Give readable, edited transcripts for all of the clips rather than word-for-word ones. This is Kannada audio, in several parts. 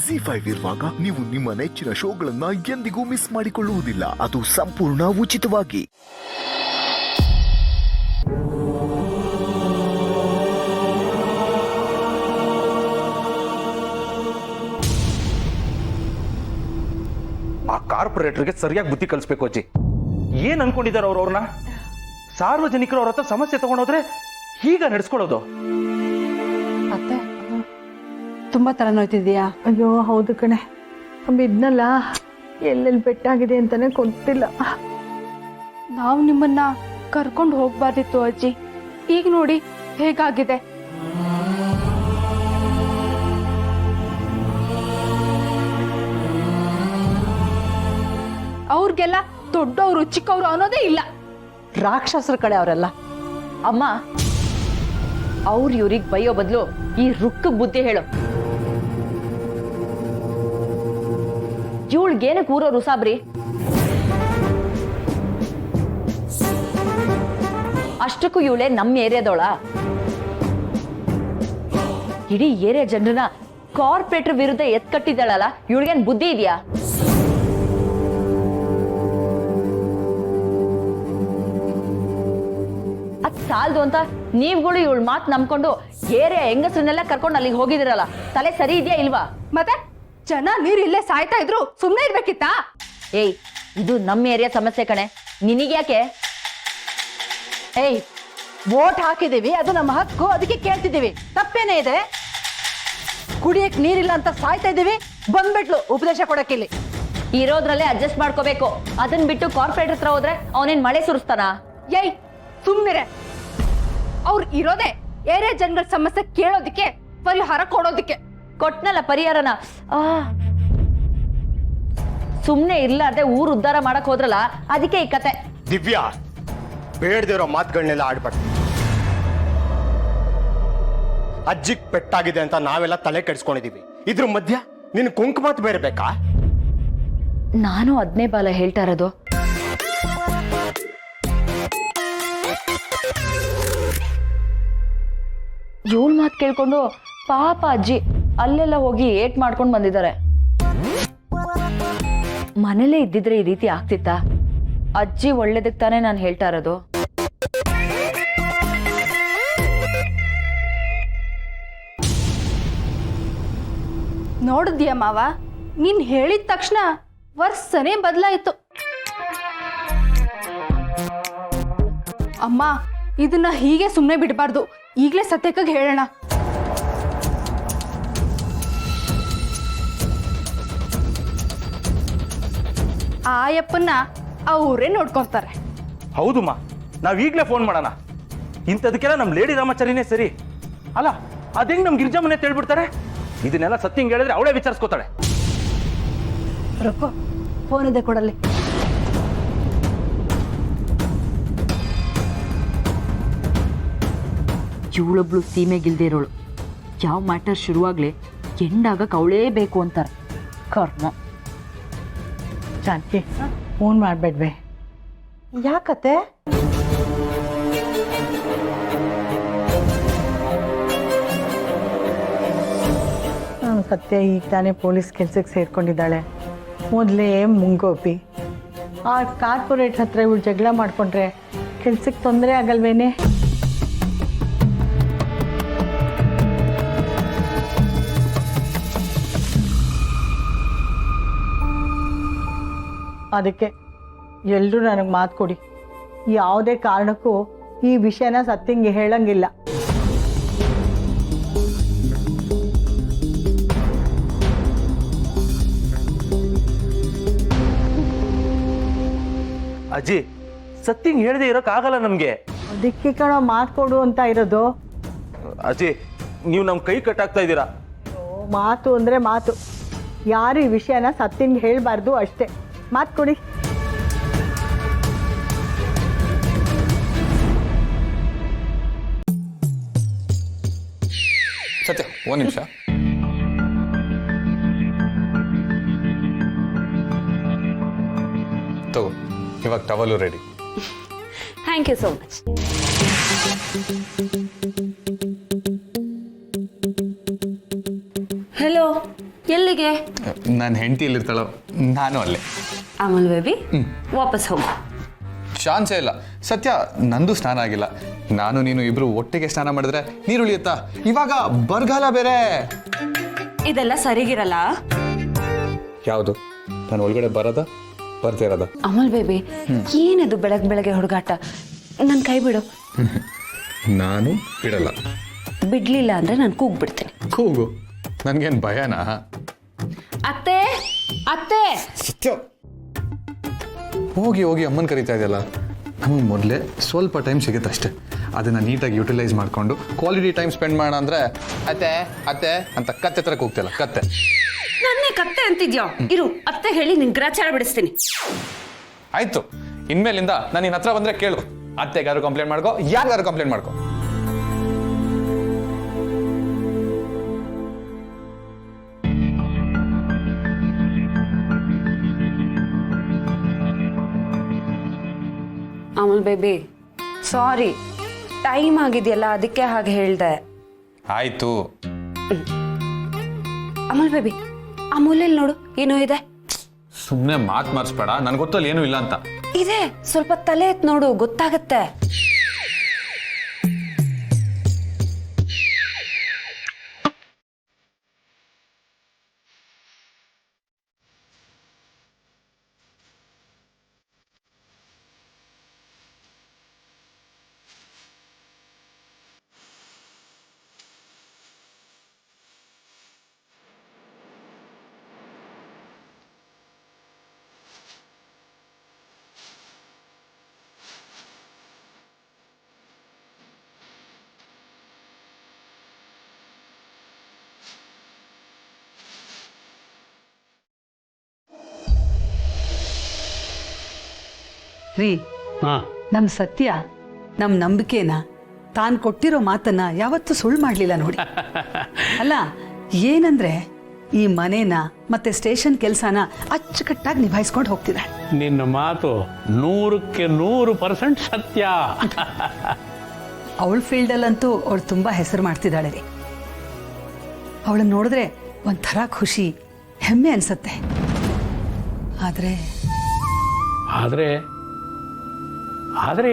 ZEE5 ಇರುವಾಗ ನೀವು ನಿಮ್ಮ ನೆಚ್ಚಿನ ಶೋಗಳನ್ನ ಎಂದಿಗೂ ಮಿಸ್ ಮಾಡಿಕೊಳ್ಳುವುದಿಲ್ಲ. ಅದು ಸಂಪೂರ್ಣ ಉಚಿತವಾಗಿ. ಆ ಕಾರ್ಪೊರೇಟರ್ಗೆ ಸರಿಯಾಗಿ ಬುದ್ಧಿ ಕಲಿಸ್ಬೇಕು ಅಜ್ಜಿ. ಏನ್ ಅನ್ಕೊಂಡಿದ್ದಾರೆ ಅವ್ರನ್ನ? ಸಾರ್ವಜನಿಕರು ಅವ್ರ ಹತ್ರ ಸಮಸ್ಯೆ ತಗೊಂಡೋದ್ರೆ ಹೀಗ ನಡೆಸ್ಕೊಳ್ಳೋದು. ಅತ್ತೆ ತುಂಬಾ ತರ ನೋಯ್ತಿದ್ಯಾ? ಅಯ್ಯೋ ಹೌದು ಕಣೆ, ಬಿದ್ನಲ್ಲ, ಎಲ್ಲೆಲ್ಲಿ ಪೆಟ್ಟಾಗಿದೆ ಅಂತಾನೆ ಗೊತ್ತಿಲ್ಲ. ನಾವು ನಿಮ್ಮನ್ನ ಕರ್ಕೊಂಡು ಹೋಗ್ಬಾರ್ದಿತ್ತು ಅಜ್ಜಿ. ಈಗ ನೋಡಿ ಹೇಗಾಗಿದೆ. ಅವ್ರಿಗೆಲ್ಲ ದೊಡ್ಡವರು ಚಿಕ್ಕವರು ಅನ್ನೋದೇ ಇಲ್ಲ. ರಾಕ್ಷಸರ ಕಡೆ ಅವರೆಲ್ಲ. ಅಮ್ಮ, ಅವ್ರ ಇವ್ರಿಗೆ ಬೈಯೋ ಬದಲು ಈ ರುಕ್ಕ ಬುದ್ಧಿ ಹೇಳು. ಇವಳಿಗೇನ ಕೂರೋ ರುಸಾಬ್ರಿ? ಅಷ್ಟಕ್ಕೂ ಇವಳೆ ನಮ್ಮ ಏರಿಯಾದವಳ. ಇಡೀ ಏರಿಯಾ ಜನರನ್ನ ಕಾರ್ಪೊರೇಟರ್ ವಿರುದ್ಧ ಎತ್ಕಟ್ಟಿದ್ದಾಳಲ್ಲ, ಇವಳಿಗೇನ್ ಬುದ್ಧಿ ಇದೆಯಾ? ಅದ್ ಸಾಲ್ದು ಅಂತ ನೀವುಗಳು ಇವಳ ಮಾತು ನಂಬ್ಕೊಂಡು ಏರಿಯಾ ಹೆಂಗಸರನ್ನೆಲ್ಲ ಕರ್ಕೊಂಡು ಅಲ್ಲಿಗೆ ಹೋಗಿದಿರಲ್ಲ, ತಲೆ ಸರಿ ಇದೆಯಾ ಇಲ್ವಾ? ಮತ್ತೆ ಜನ ನೀರ್ ಇಲ್ಲೇ ಸಾಯ್ತಾ ಇದ್ರು ಸುಮ್ನೆ ಇರ್ಬೇಕಿತ್ತಾ? ಏಯ್, ಇದು ನಮ್ಮ ಏರಿಯಾ ಸಮಸ್ಯೆ ಕಣೆ, ನಿನಗ್ಯಾಕೆ? ಏಯ್, ವೋಟ್ ಹಾಕಿದೀವಿ, ಅದು ನಮ್ಮ ಹಕ್ಕು, ಅದಕ್ಕೆ ಕೇಳ್ತಿದ್ದೀವಿ. ತಪ್ಪೇನೇ ಇದೆ? ಕುಡಿಯಕ್ ನೀರಿಲ್ಲ ಅಂತ ಸಾಯ್ತಾ ಇದೀವಿ, ಬಂದ್ಬಿಟ್ಲು ಉಪದೇಶ ಕೊಡಕ್ಕಿಲ್ಲಿ. ಇರೋದ್ರಲ್ಲೇ ಅಡ್ಜಸ್ಟ್ ಮಾಡ್ಕೋಬೇಕು. ಅದನ್ನ ಬಿಟ್ಟು ಕಾರ್ಪೊರೇಟರ್ ಹತ್ರ ಹೋದ್ರೆ ಅವನೇನ್ ಮಳೆ ಸುರಿಸ್ತಾನ? ಏಯ್ ಸುಮ್ನಿರೆ. ಅವ್ರು ಇರೋದೇ ಏರಿಯಾ ಜನಗಳ ಸಮಸ್ಯೆ ಕೇಳೋದಿಕ್ಕೆ, ಪರಿಹಾರ ಕೊಡೋದಿಕ್ಕೆ. ಕೊಟ್ನಲ್ಲ ಪರಿಹಾರನ. ಸುಮ್ನೆ ಇರ್ಲಾರ್ದೆ ಊರ್ ಉದ್ಧಾರ ಮಾಡಕ್ ಹೋದ್ರಲ್ಲ, ಅದಕ್ಕೆ ಈ ಕತೆ. ದಿವ್ಯಾ, ಬೇಡದಿರೋ ಮಾತುಗಳನ್ನೆಲ್ಲ ಆಡ್ಬೇಡ. ಅಜ್ಜಿಗ್ ಪೆಟ್ಟಾಗಿದೆ ಅಂತ ನಾವೆಲ್ಲ ತಲೆ ಕೆಡಿಸ್ಕೊಂಡಿದೀವಿ. ಇದ್ರ ಮಧ್ಯ ನಿನ್ ಕುಂಕುಮಾತ್ ಬೇರೆ ಬೇಕಾ? ನಾನು ಅದ್ನೇ ಬಾಲ ಹೇಳ್ತಾ ಇರೋದು. ಇವಳ ಮಾತು ಕೇಳ್ಕೊಂಡು ಪಾಪ ಅಜ್ಜಿ ಅಲ್ಲೆಲ್ಲ ಹೋಗಿ ಏಟ್ ಮಾಡ್ಕೊಂಡು ಬಂದಿದ್ದಾರೆ. ಮನೇಲೇ ಇದ್ದಿದ್ರೆ ಈ ರೀತಿ ಆಗ್ತಿತ್ತಾ? ಅಜ್ಜಿ ಒಳ್ಳೇದಕ್ಕೆ ತಾನೇ ನಾನು ಹೇಳ್ತಾ ಇರೋದು. ನೋಡಿದ್ಯಾ ಮಾವ, ನೀನ್ ಹೇಳಿದ ತಕ್ಷಣ ವರ್ಷನೇ ಬದಲಾಯಿತು. ಅಮ್ಮ, ಇದನ್ನ ಹೀಗೆ ಸುಮ್ಮನೆ ಬಿಡಬಾರ್ದು. ಈಗಲೇ ಸತ್ಯಕ್ಕಾಗಿ ಹೇಳೋಣ. ಆಯಪ್ಪನ್ನ ಅವರೇ ನೋಡ್ಕೊಂತಾರೆ. ಹೌದುಮ್ಮ, ನಾವ್ ಈಗ್ಲೇ ಫೋನ್ ಮಾಡೋಣ. ಇಂಥದಕ್ಕೆಲ್ಲ ನಮ್ ಲೇಡಿ ರಾಮಾಚಾರಿನೇ ಸರಿ ಅಲ್ಲ. ಅದೇಂಗ್ ನಮ್ ಗಿರಿಜಮ್ಮನೆ ಹೇಳ್ಬಿಡ್ತಾರೆ. ಇದನ್ನೆಲ್ಲ ಸತ್ಯಂಗ್ ಹೇಳಿದ್ರೆ ಅವಳೇ ವಿಚಾರಿಸ್ಕೋತಾಳೆ. ರೊಕ್ಕ ಫೋನ್ ಇದೆ, ಕೊಡಲ್ಲಿ. ಇವಳೊಬ್ಳು ಸೀಮೆಗಿಲ್ದೇ ಇರೋಳು. ಯಾವ ಮ್ಯಾಟರ್ ಶುರುವಾಗ್ಲಿ ಎಂಡಾಗಕ್ಕೆ ಅವಳೇ ಬೇಕು ಅಂತಾರೆ. ಕರ್ಮ. ಜಾನಕಿ, ಫೋನ್ ಮಾಡ್ಬೇಡ್ವೆ. ಯಾಕತ್ತೆ? ಸತ್ಯ ಈಗ ತಾನೇ ಪೊಲೀಸ್ ಕೆಲ್ಸಕ್ಕೆ ಸೇರ್ಕೊಂಡಿದ್ದಾಳೆ. ಮೊದಲೇ ಮುಂಗೋಪಿ. ಆ ಕಾರ್ಪೊರೇಟ್ ಹತ್ರ ಇವಳು ಜಗಳ ಮಾಡ್ಕೊಂಡ್ರೆ ಕೆಲ್ಸಕ್ಕೆ ತೊಂದರೆ ಆಗಲ್ವೇನೆ? ಅದಕ್ಕೆ ಎಲ್ಲರೂ ನನಗೆ ಮಾತು ಕೊಡಿ, ಯಾವುದೇ ಕಾರಣಕ್ಕೂ ಈ ವಿಷಯನ ಸತ್ಯಂಗೆ ಹೇಳಂಗಿಲ್ಲ. ಅಜ್ಜಿ, ಸತ್ಯಂಗ್ ಹೇಳದೆ ಇರೋಕ್ ಆಗಲ್ಲ ನಮ್ಗೆ. ಅದಕ್ಕೆ ಕಣ ಮಾತು ಕೊಡು ಅಂತ ಇರೋದು. ಅಜ್ಜಿ, ನೀವು ನಮ್ ಕೈ ಕಟ್ಟಾಗ್ತಾ ಇದ್ದೀರಾ. ಮಾತು ಅಂದ್ರೆ ಮಾತು. ಯಾರು ಈ ವಿಷಯನ ಸತ್ಯಂಗೆ ಹೇಳಬಾರ್ದು ಅಷ್ಟೇ. ಮಾತು ಕೊಡಿ. ಸತ್ಯ, ಒಂದು ನಿಮಿಷ. ತಗೋ, ಇವಾಗ towel ready. Thank you so much. Hello, ಎಲ್ಲಿಗೆ? ನನ್ನ ಹೆಂಡತಿ ಎಲ್ಲಿರ್ತಾಳೋ ನಾನು ಅಲ್ಲೇ. ಅಮಲ್ ಬೇಬಿ ವಾಪಸ್ ಹೋಗು. ಚಾನ್ಸೇ ಇಲ್ಲ. ಸತ್ಯ, ನಂದು ಸ್ನಾನ ಆಗಿಲ್ಲ. ನಾನು ನೀನು ಇಬ್ರು ಒಟ್ಟಿಗೆ ಸ್ನಾನ ಮಾಡಿದ್ರೆ ನೀರು ಉಳಿಯುತ್ತಾ? ಇವಾಗ ಬರಗಾಲ ಬೇರೆ. ಇದೆಲ್ಲ ಸರಿಗಿರಲ್ಲ. ಯಾವುದು? ನಾನು ಒಳಗಡೆ ಬರೋದ ಬರ್ತಾ ಇರೋದ? ಅಮಲ್ ಬೇಬಿ ಏನಿದು ಬೆಳಗ್ಗೆ ಹುಡುಗಾಟ? ನನ್ನ ಕೈ ಬಿಡು. ನಾನು ಬಿಡಲ್ಲ. ಬಿಡ್ಲಿಲ್ಲ ಅಂದ್ರೆ ನಾನು ಕೂಗ್ಬಿಡ್ತೀನಿ. ಕೂಗು, ನನ್ಗೇನು ಭಯನಾ? ಅತ್ತೆ ಅತ್ತೆ. ಸತ್ಯ, ಹೋಗಿ ಹೋಗಿ ಅಮ್ಮನ ಕರೀತಾ ಇದೆಯಲ್ಲ. ನಮಗೆ ಮೊದಲೇ ಸ್ವಲ್ಪ ಟೈಮ್ ಸಿಗುತ್ತೆ ಅಷ್ಟೇ. ಅದನ್ನು ನೀಟಾಗಿ ಯುಟಿಲೈಸ್ ಮಾಡಿಕೊಂಡು ಕ್ವಾಲಿಟಿ ಟೈಮ್ ಸ್ಪೆಂಡ್ ಮಾಡೋಣ ಅಂದರೆ ಅತ್ತೆ ಅತ್ತೆ ಅಂತ ಕತ್ತೆ ಥರ ಕೂಗ್ತಿಲ್ಲ. ಕತ್ತೆ ನನ್ನೇ ಕತ್ತೆ ಅಂತಿದ್ಯೋ? ಇರು, ಅತ್ತೆ ಹೇಳಿ ನಿನ್ ಗ್ರಾಚಾರ ಬಿಡಿಸ್ತೀನಿ. ಆಯಿತು, ಇನ್ಮೇಲಿಂದ ನಾನು ನಿನ್ನ ಹತ್ರ ಬಂದರೆ ಕೇಳು. ಅತ್ತೆಗಾರು ಕಂಪ್ಲೇಂಟ್ ಮಾಡ್ಕೋ, ಯಾರಿಗಾರು ಕಂಪ್ಲೇಂಟ್ ಮಾಡ್ಕೋ. ಅಮಲ್ ಬೇಬಿ ಸಾರಿ, ಟೈಮ್ ಆಗಿದೆಯಲ್ಲ ಅದಕ್ಕೆ ಹಾಗೆ ಹೇಳ್ದೆ. ಆಯಿತು. ಅಮಲ್ ಬೇಬಿ ಆ ಮೂಲೆಯಲ್ಲಿ ನೋಡು, ಏನೋ ಇದೆ. ಸುಮ್ಮನೆ ಮಾತು ಮಾರಿಸ್ಬೇಡ, ನನಗೆ ಗೊತ್ತಲ್ಲಿ ಏನೂ ಇಲ್ಲ ಅಂತ. ಇದೆ, ಸ್ವಲ್ಪ ತಲೆ ಎತ್ ನೋಡು, ಗೊತ್ತಾಗತ್ತೆ. ರೀ, ನಮ್ಮ ಸತ್ಯ ನಮ್ಮ ನಂಬಿಕೆನ ತಾನು ಕೊಟ್ಟಿರೋ ಮಾತನ್ನ ಯಾವತ್ತೂ ಸುಳ್ಳು ಮಾಡಲಿಲ್ಲ ನೋಡಿ. ಅಲ್ಲ, ಏನಂದ್ರೆ ಈ ಮನೇನ ಮತ್ತೆ ಸ್ಟೇಷನ್ ಕೆಲಸನ ಅಚ್ಚುಕಟ್ಟಾಗಿ ನಿಭಾಯಿಸ್ಕೊಂಡು ಹೋಗ್ತಿದ್ದಾಳೆ. ನಿನ್ನ ಮಾತು 100% ಸತ್ಯ. ಅವಳ ಫೀಲ್ಡಲ್ಲಂತೂ ಅವಳು ತುಂಬ ಹೆಸರು ಮಾಡ್ತಿದ್ದಾಳೆ ರೀ. ಅವಳನ್ನ ನೋಡಿದ್ರೆ ಒಂಥರ ಖುಷಿ, ಹೆಮ್ಮೆ ಅನ್ಸತ್ತೆ. ಆದರೆ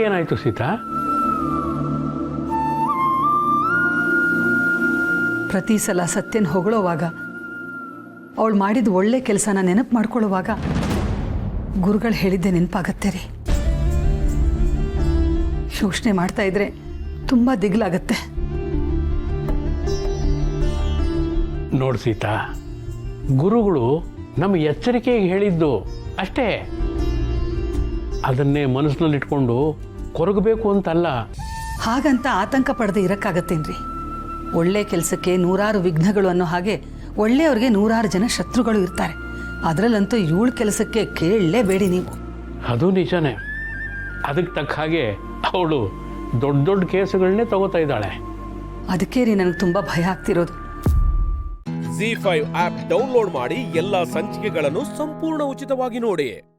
ಏನಾಯ್ತು ಸೀತಾ? ಪ್ರತಿ ಸಲ ಸತ್ಯನ ಹೊಗಳೋವಾಗ, ಅವಳು ಮಾಡಿದ ಒಳ್ಳೆ ಕೆಲಸನ ನೆನಪು ಮಾಡ್ಕೊಳ್ಳುವಾಗ ಗುರುಗಳು ಹೇಳಿದ್ದೆ ನೆನಪಾಗತ್ತೆ ರೀ. ಯೋಚನೆ ಮಾಡ್ತಾ ಇದ್ರೆ ತುಂಬ ದಿಗ್ಲಾಗತ್ತೆ. ನೋಡು ಸೀತಾ, ಗುರುಗಳು ನಮ್ಮ ಎಚ್ಚರಿಕೆಗೆ ಹೇಳಿದ್ದು ಅಷ್ಟೇ. ಅದನ್ನೇ ಮನಸ್ಸಿನಲ್ಲಿಟ್ಕೊಂಡು ಕೊರಗಬೇಕು ಅಂತಲ್ಲ. ಹಾಗಂತ ಆತಂಕ ಪಡೆದು ಇರಕ್ಕಾಗತ್ತೇನ್ರಿ? ಒಳ್ಳೆ ಕೆಲಸಕ್ಕೆ 100 ವಿಘ್ನಗಳು ಅನ್ನೋ ಹಾಗೆ ಒಳ್ಳೆಯವ್ರಿಗೆ 100 ಜನ ಶತ್ರುಗಳು ಇರ್ತಾರೆ. ಅದರಲ್ಲಂತೂ ಇವಳ ಕೆಲಸಕ್ಕೆ ಕೇಳಲೇಬೇಡಿ ನೀವು. ಅದು ನಿಜನೇ. ಅದಕ್ಕೆ ತಕ್ಕ ಹಾಗೆ ಅವಳು ದೊಡ್ಡ ದೊಡ್ಡ ಕೇಸುಗಳನ್ನೇ ತಗೋತಾ ಇದ್ದಾಳೆ. ಅದಕ್ಕೆ ರೀ ನನಗೆ ತುಂಬ ಭಯ ಆಗ್ತಿರೋದು. ZEE5 ಆಪ್ ಡೌನ್ಲೋಡ್ ಮಾಡಿ ಎಲ್ಲಾ ಸಂಚಿಕೆಗಳನ್ನು ಸಂಪೂರ್ಣ ಉಚಿತವಾಗಿ ನೋಡಿ.